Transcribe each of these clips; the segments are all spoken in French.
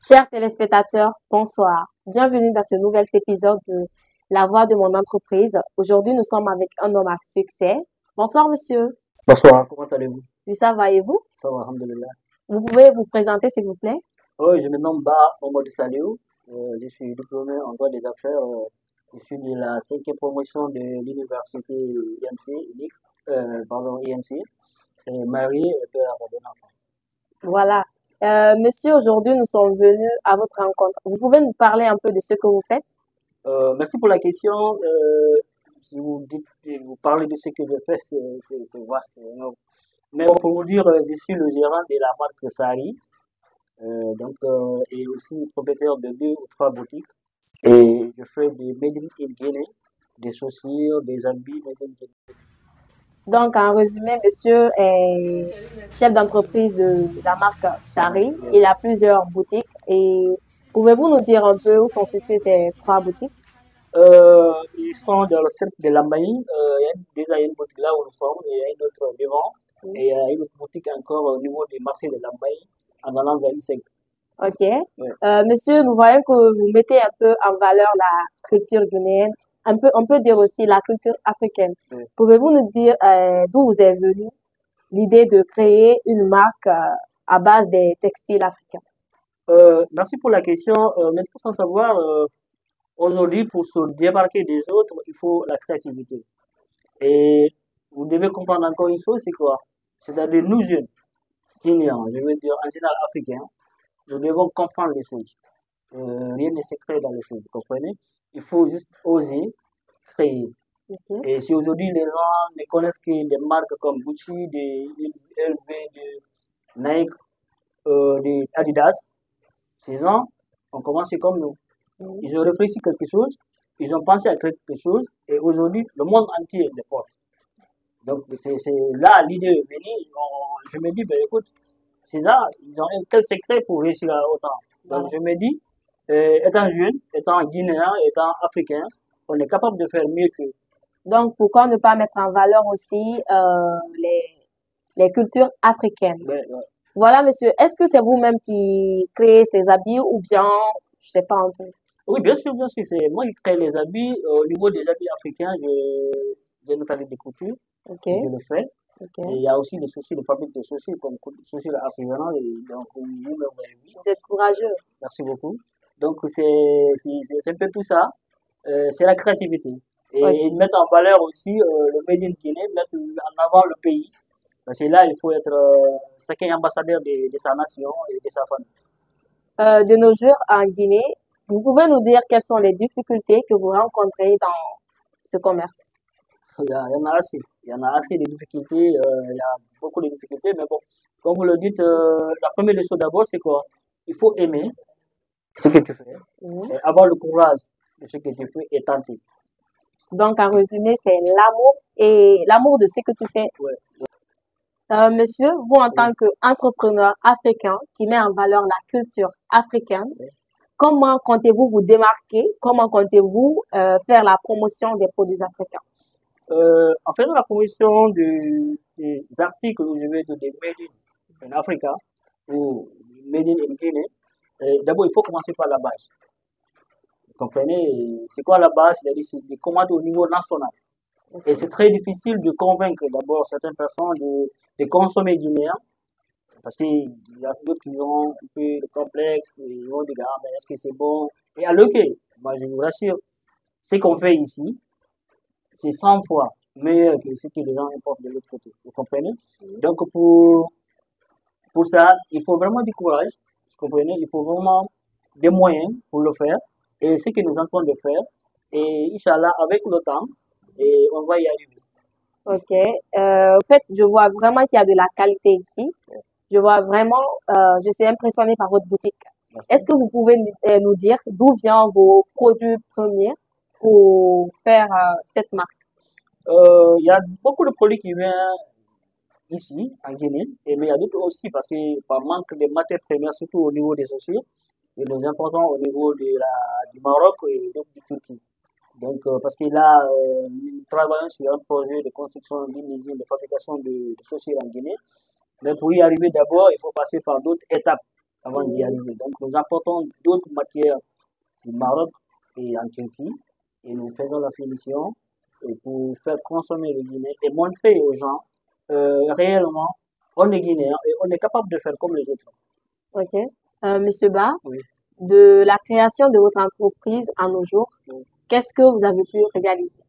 Chers téléspectateurs, bonsoir. Bienvenue dans ce nouvel épisode de La Voix de mon entreprise. Aujourd'hui, nous sommes avec un homme à succès. Bonsoir, monsieur. Bonsoir, comment allez-vous? Oui, ça va et vous? Ça va, alhamdulillah. Vous pouvez vous présenter, s'il vous plaît? Oui, je me nomme Ba Mohamed Saliou. Je suis diplômé en droit des affaires. Je suis de la cinquième promotion de l'université IMC, IMC. Marié et père d'un enfant. Voilà. Monsieur, aujourd'hui, nous sommes venus à votre rencontre. Vous pouvez nous parler un peu de ce que vous faites? Merci pour la question. Si vous dites, vous parlez de ce que je fais, c'est vaste, c'est énorme. Mais pour vous dire, je suis le gérant de la marque Sari. Et aussi propriétaire de 2 ou 3 boutiques. Et je fais des made in Guinée, des chaussures, des habits made in Guinée. Donc, en résumé, monsieur est chef d'entreprise de la marque Sari. Yes. Il a plusieurs boutiques. Et pouvez-vous nous dire un peu où sont situées ces 3 boutiques? Ils sont dans le centre de Lambaye. Il y a déjà une boutique là où nous sommes, et il y a une autre devant. Et il y a une autre boutique encore au niveau du marché de Lambaye, en allant vers Iseg. Ok. Ouais. Monsieur, nous voyons que vous mettez un peu en valeur la culture guinéenne. On peut dire aussi la culture africaine. Ouais. Pouvez-vous nous dire d'où vous est venue l'idée de créer une marque à base des textiles africains? Merci pour la question. Mais pour s'en savoir, aujourd'hui, pour se démarquer des autres, il faut la créativité. Et vous devez comprendre encore une chose, c'est quoi? C'est-à-dire nous jeunes, Guinéens, je veux dire en général africains, nous devons comprendre les choses. Rien n'est secret dans les choses, vous comprenez? Il faut juste oser créer. Ok. Et si aujourd'hui les gens ne connaissent que des marques comme Gucci, des LV, de Nike, des Adidas, ces gens ont commencé comme nous. Mhm. Ils ont réfléchi quelque chose, ils ont pensé à quelque chose, et aujourd'hui, le monde entier les porte. Donc, c'est là l'idée est venue. Je me dis, ben écoute, ces gens, ils ont quel secret pour réussir à autant? Donc, Voilà. je me dis, étant jeune, étant guinéen, étant africain, on est capable de faire mieux que. Donc, pourquoi ne pas mettre en valeur aussi les cultures africaines? Ben, ouais. Voilà, monsieur. Est-ce que c'est vous-même qui créez ces habits ou bien, je sais pas un peu. Oui, bien sûr, c'est moi qui crée les habits. Au niveau des habits africains, j'ai une taille de couture, Ok, je le fais. ok. Et il y a aussi des chaussures, des fabriques de chaussures comme chaussures artisanales. Et donc, vous-même, vous avez vu. Vous êtes courageux. Merci beaucoup. Donc, c'est un peu tout ça. C'est la créativité. Ok. Et mettre en valeur aussi le Made in Guinée, mettre en avant le pays. Parce que là, il faut être chacun ambassadeur de sa nation et de sa famille. De nos jours en Guinée, vous pouvez nous dire quelles sont les difficultés que vous rencontrez dans ce commerce? Il y en a assez. Il y en a assez de difficultés. Il y a beaucoup de difficultés. Mais bon, comme vous le dites, la première des choses d'abord, c'est quoi? Il faut aimer ce que tu fais, Mhm. et avoir le courage de ce que tu fais et tenter. Donc, en résumé, c'est l'amour et l'amour de ce que tu fais. Ouais, Monsieur, vous, en oui, tant qu'entrepreneur africain qui met en valeur la culture africaine, oui. comment comptez-vous vous démarquer? Comment comptez-vous faire la promotion des produits africains? En faisant la promotion des articles, je vais dire des Made in Africa ou Made in Guinée, d'abord il faut commencer par la base. Vous comprenez? C'est quoi la base? C'est-à-dire c'est des commandes au niveau national. Et c'est très difficile de convaincre d'abord certaines personnes de consommer guinéen, parce qu'il y a d'autres qui ont un peu de complexe, et ils vont dire, ah, mais est-ce que c'est bon? Et alors que, moi je vous rassure, ce qu'on fait ici, c'est 100 fois meilleur que ce que les gens importent de l'autre côté. Vous comprenez? Donc pour ça, il faut vraiment du courage. Vous comprenez? Il faut vraiment des moyens pour le faire. Et ce que nous sommes en train de faire. Et Inch'Allah, avec le temps, et on va y arriver. Ok. En fait, je vois vraiment qu'il y a de la qualité ici. Je vois vraiment, je suis impressionnée par votre boutique. Merci. Est-ce que vous pouvez nous dire d'où viennent vos produits premiers pour faire cette marque? Il y a beaucoup de produits qui viennent ici, en Guinée, mais il y a d'autres aussi parce que par manque de matières premières, surtout au niveau des chaussures, et nous importons au niveau du Maroc et donc du Turquie. Donc, parce que là, nous travaillons sur un projet de construction d'une usine de fabrication de chaussures en Guinée. Mais pour y arriver d'abord, il faut passer par d'autres étapes. avant d'y arriver. Donc, nous importons d'autres matières du Maroc et en Turquie et nous faisons la finition pour faire consommer le Guinée et montrer aux gens réellement on est Guinéen et on est capable de faire comme les autres. Ok. Monsieur Ba, Oui. de la création de votre entreprise à nos jours, Oui. qu'est-ce que vous avez pu réaliser?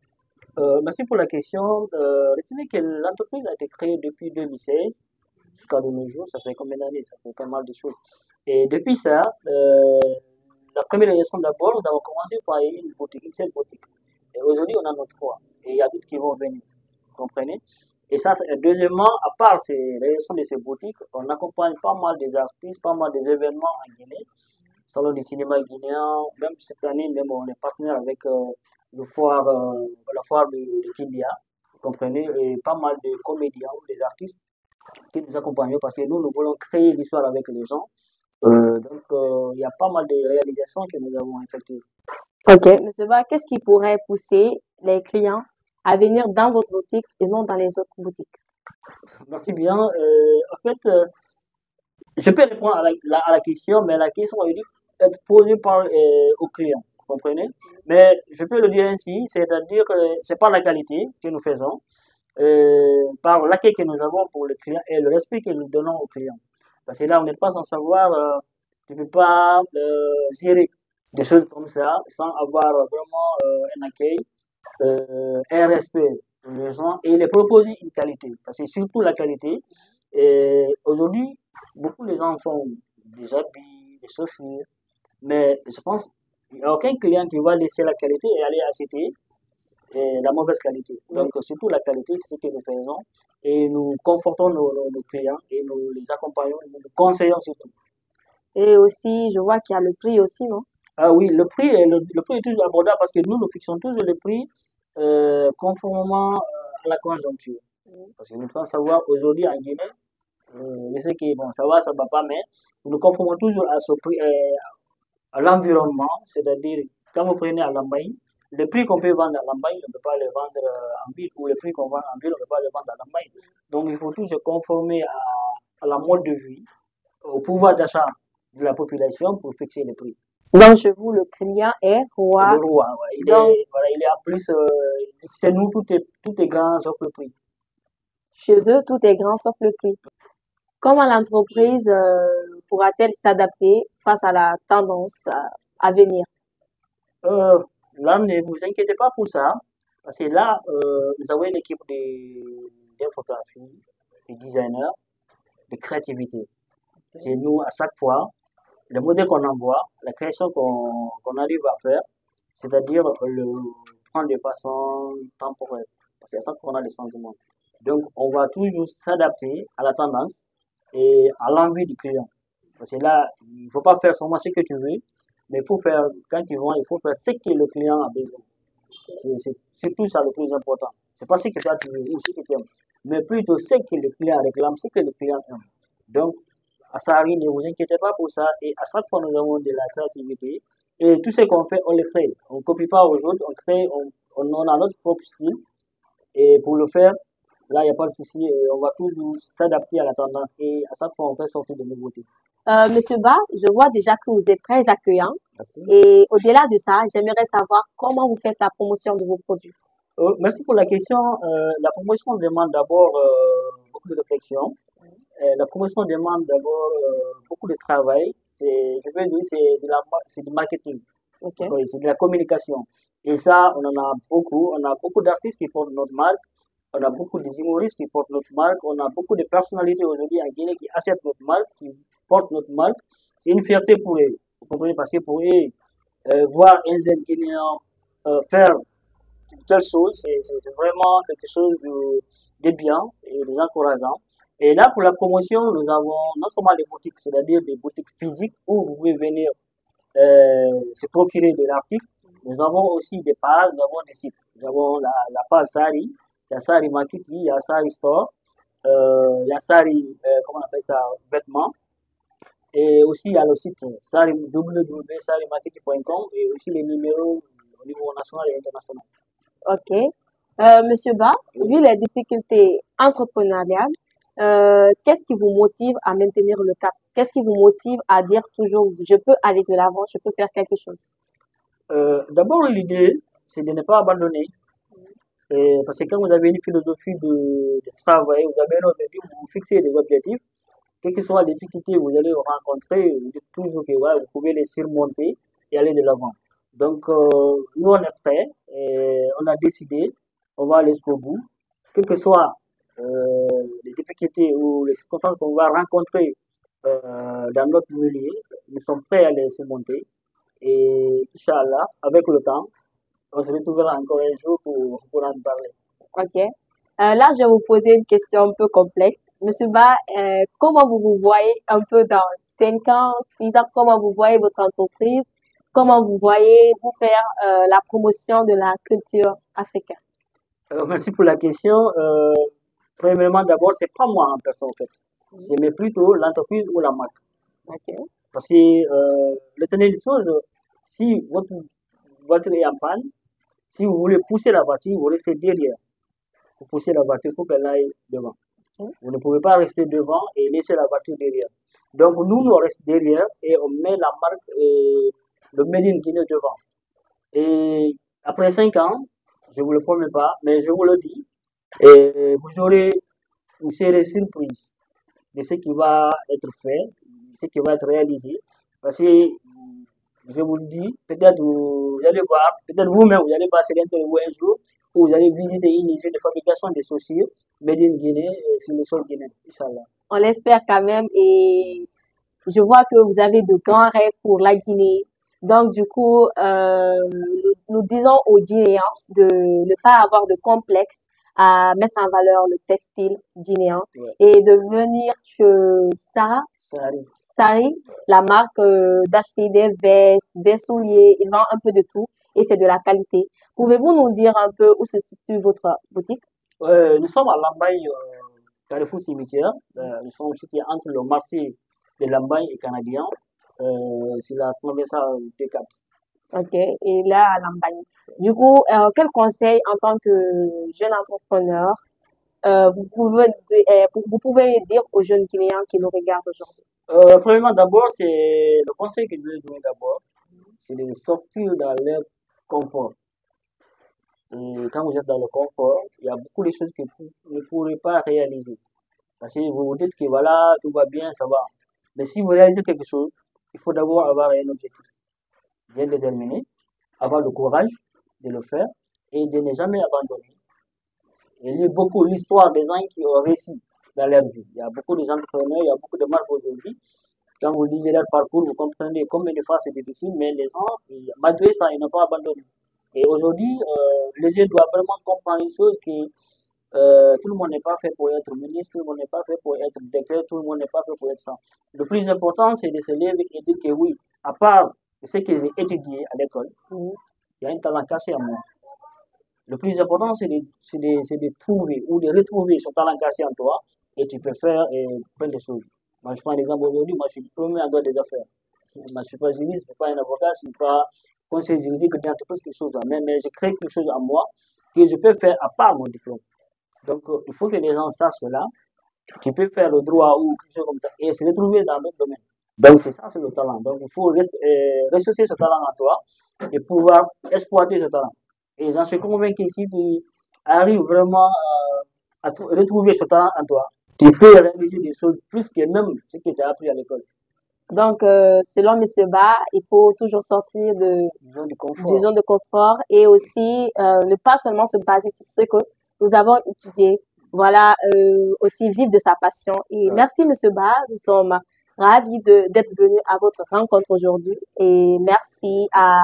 Merci pour la question. Retenez que l'entreprise a été créée depuis 2016 jusqu'à de nos jours. Ça fait combien d'années? Ça fait pas mal de choses. Et depuis ça, la première réalisation d'abord, nous avons commencé par une boutique, une seule boutique. Et aujourd'hui, on en a trois. Et il y a d'autres qui vont venir. Vous comprenez? Et ça, deuxièmement, à part ces réalisations de ces boutiques, on accompagne pas mal des artistes, pas mal des événements en Guinée. Salon du cinéma guinéen, même cette année, même on est partenaire avec la foire de Kindia, vous comprenez, et pas mal de comédiens ou des artistes qui nous accompagnent parce que nous voulons créer l'histoire avec les gens. Donc, il y a pas mal de réalisations que nous avons effectuées. Ok. Monsieur Ba, qu'est-ce qui pourrait pousser les clients à venir dans votre boutique et non dans les autres boutiques? Merci bien. En fait, je peux répondre à la question, mais la question est dû être posée au client, vous comprenez? Mais je peux le dire ainsi, c'est-à-dire que c'est pas la qualité que nous faisons, par l'accueil que nous avons pour le client et le respect que nous donnons au client. Parce que là, on n'est pas sans savoir, tu ne peux pas gérer des choses comme ça sans avoir vraiment un accueil, un respect pour les gens et les proposer une qualité. Parce que surtout la qualité, et aujourd'hui, beaucoup de gens font des habits, des chaussures, mais je pense qu'il n'y a aucun client qui va laisser la qualité et aller acheter la mauvaise qualité. Donc, surtout la qualité, c'est ce que nous faisons. Et nous confortons nos clients et nous les accompagnons, nous les conseillons surtout. Et aussi, je vois qu'il y a le prix aussi, non? Ah oui, le prix est toujours abordable parce que nous fixons toujours le prix conformément à la conjoncture. Parce que nous devons savoir aujourd'hui en Guinée, je sais que bon, ça va pas, mais nous nous conformons toujours à ce prix, à l'environnement, c'est-à-dire quand vous prenez à Lambaye, le prix qu'on peut vendre à Lambaye, on ne peut pas le vendre en ville, ou le prix qu'on vend en ville, on ne peut pas le vendre à Lambaye. Donc il faut toujours se conformer à la mode de vie, au pouvoir d'achat de la population pour fixer les prix. Donc, chez vous, le client est roi. Le roi, ouais, Donc, voilà, il est en plus, c'est nous, tout est grand sauf le prix. chez eux, tout est grand sauf le prix. Comment l'entreprise pourra-t-elle s'adapter face à la tendance à venir? Euh, Là, ne vous inquiétez pas pour ça, parce que là, nous avons une équipe d'infographie, de designers, de créativité. C'est nous, à chaque fois, le modèle qu'on envoie, la création qu'on arrive à faire, c'est-à-dire le prendre de façon temporaire, parce qu'à chaque fois, on a des changements. Donc, on va toujours s'adapter à la tendance et à l'envie du client. Parce que là, il ne faut pas faire seulement ce que tu veux, mais il faut faire, quand tu vends, il faut faire ce que le client a besoin. C'est surtout ça le plus important. C'est pas ce que toi tu veux ou ce que tu aimes, mais plutôt ce que le client réclame, ce que le client aime. Donc, à Sari, ne vous inquiétez pas pour ça. Et à chaque fois, nous avons de la créativité. Et tout ce qu'on fait, on le crée. On ne copie pas aux autres, on crée, on a notre propre style. Et pour le faire, là, il n'y a pas de souci. On va toujours s'adapter à la tendance. Et à chaque fois, on fait sortir de nouveautés. Monsieur Ba, je vois déjà que vous êtes très accueillant. Merci. Et au-delà de ça, j'aimerais savoir comment vous faites la promotion de vos produits. Merci pour la question. La promotion demande d'abord beaucoup de réflexion. La promotion demande d'abord beaucoup de travail. Je peux dire, c'est du marketing. Ok. Oui, c'est de la communication. Et ça, on en a beaucoup. On a beaucoup d'artistes qui portent notre marque. On a beaucoup d'humoristes qui portent notre marque. On a beaucoup de personnalités aujourd'hui en Guinée qui achètent notre marque, qui portent notre marque. C'est une fierté pour eux. Vous comprenez? Parce que pour eux, voir un jeune Guinéen faire une telle chose, c'est vraiment quelque chose de bien et d'encourageant. Et là, pour la promotion, nous avons non seulement les boutiques, c'est-à-dire des boutiques physiques où vous pouvez venir se procurer de l'article. Nous avons aussi des pages, nous avons des sites. Nous avons la page Sari, il y a Sari Market, il y a Sari Store, il y a Sari, comment on appelle ça, vêtements. Et aussi, il y a le site www.sarimarket.com et aussi les numéros au niveau national et international. Ok. Monsieur Ba, vu les difficultés entrepreneuriales, qu'est-ce qui vous motive à maintenir le cap? Qu'est-ce qui vous motive à dire toujours, je peux aller de l'avant, je peux faire quelque chose? D'abord, l'idée, c'est de ne pas abandonner. Parce que quand vous avez une philosophie de travail, vous avez un objectif, vous fixez des objectifs, quelles que soient les difficultés que vous allez rencontrer, vous dites toujours que ouais, vous pouvez les surmonter et aller de l'avant. Donc, nous, on est prêts, et on a décidé, on va aller jusqu'au bout, quelles que soient les difficultés ou les circonstances qu'on va rencontrer dans notre milieu, nous sommes prêts à les surmonter. Et Inch'Allah, avec le temps, on se retrouvera encore un jour pour en parler. Ok. Là, je vais vous poser une question un peu complexe. Monsieur Ba, comment vous vous voyez un peu dans 5 ans, 6 ans, comment vous voyez votre entreprise? Comment vous voyez vous faire la promotion de la culture africaine? Merci pour la question. Premièrement, d'abord, c'est pas moi en personne, en fait. C'est mais plutôt l'entreprise ou la marque. Ok. Parce que le tenir des choses, si votre voiture est en panne, si vous voulez pousser la voiture, vous restez derrière. Vous poussez la voiture pour qu'elle aille devant. Ok. Vous ne pouvez pas rester devant et laisser la voiture derrière. Donc nous, on reste derrière et on met la marque et le Made in Guinée devant. Et après 5 ans, je vous le promets pas, mais je vous le dis, et vous serez surpris de ce qui va être fait, ce qui va être réalisé. Parce que je vous le dis, peut-être vous allez voir, peut-être vous-même, vous allez passer l'interview un jour où vous allez visiter une usine de fabrication des chaussures made in Guinée sur le sol guinéen, Inch'Allah. On l'espère quand même et je vois que vous avez de grands rêves pour la Guinée. Donc, du coup, nous disons aux Guinéens de ne pas avoir de complexe à mettre en valeur le textile guinéen Ouais, et de venir chez Sarah, ça arrive. Sari, la marque, d'acheter des vestes, des souliers. Ils vendent un peu de tout et c'est de la qualité. Pouvez-vous nous dire un peu où se situe votre boutique? Nous sommes à Lambaye, Carrefour Cimetière. Nous sommes situés entre le marché de Lambaye et Canadien, sur la traversée T4. Ok, et là, à Lambagne. Du coup, quel conseil en tant que jeune entrepreneur vous pouvez dire aux jeunes Guinéens qui nous regardent aujourd'hui? Premièrement, d'abord, c'est le conseil que je vais donner d'abord, c'est de sortir dans leur confort. Et quand vous êtes dans le confort, il y a beaucoup de choses que vous ne pourrez pas réaliser. Parce que vous vous dites que voilà, tout va bien, ça va. Mais si vous réalisez quelque chose, il faut d'abord avoir un objectif bien déterminé, avoir le courage de le faire et de ne jamais abandonner. Il lit beaucoup l'histoire des gens qui ont réussi dans leur vie. Il y a beaucoup d'entrepreneurs, il y a beaucoup de marques aujourd'hui. Quand vous lisez leur parcours, vous comprenez combien de fois c'est difficile, mais les gens, malgré ça, ils n'ont pas abandonné. Et aujourd'hui, les jeunes doivent vraiment comprendre une chose que tout le monde n'est pas fait pour être ministre, tout le monde n'est pas fait pour être directeur, tout le monde n'est pas fait pour être ça. Le plus important, c'est de se lever et dire que oui, à part ce que j'ai étudié à l'école, Mhm. il y a un talent caché à moi. Le plus important, c'est de trouver ou de retrouver ce talent caché en toi et tu peux faire plein de choses. Moi, je prends l'exemple aujourd'hui, moi, je suis diplômé en droit des affaires. Moi, je ne suis pas juriste, je ne suis pas un avocat, je ne suis pas conseiller juridique d'entreprise, quelque chose. Mais je crée quelque chose en moi que je peux faire à part mon diplôme. Donc, il faut que les gens sachent cela. Tu peux faire le droit ou quelque chose comme ça et se retrouver dans d'autres domaines. Donc, c'est ça, c'est le talent. Donc, il faut ressourcer ce talent en toi et pouvoir exploiter ce talent. Et j'en suis convaincu que si tu arrives vraiment à retrouver ce talent en toi, tu peux réaliser des choses plus que même ce que tu as appris à l'école. Donc, selon Monsieur Ba, il faut toujours sortir Disons du du confort. zone de confort et aussi ne pas seulement se baser sur ce que nous avons étudié. Voilà, aussi vivre de sa passion. Et Ouais. merci Monsieur Ba, nous sommes ravis d'être venus à votre rencontre aujourd'hui. Et merci à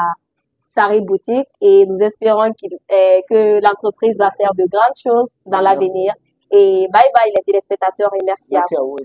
Sari Boutique et nous espérons que l'entreprise va faire de grandes choses dans Merci. l'avenir. Et bye bye les téléspectateurs et merci à Merci à vous.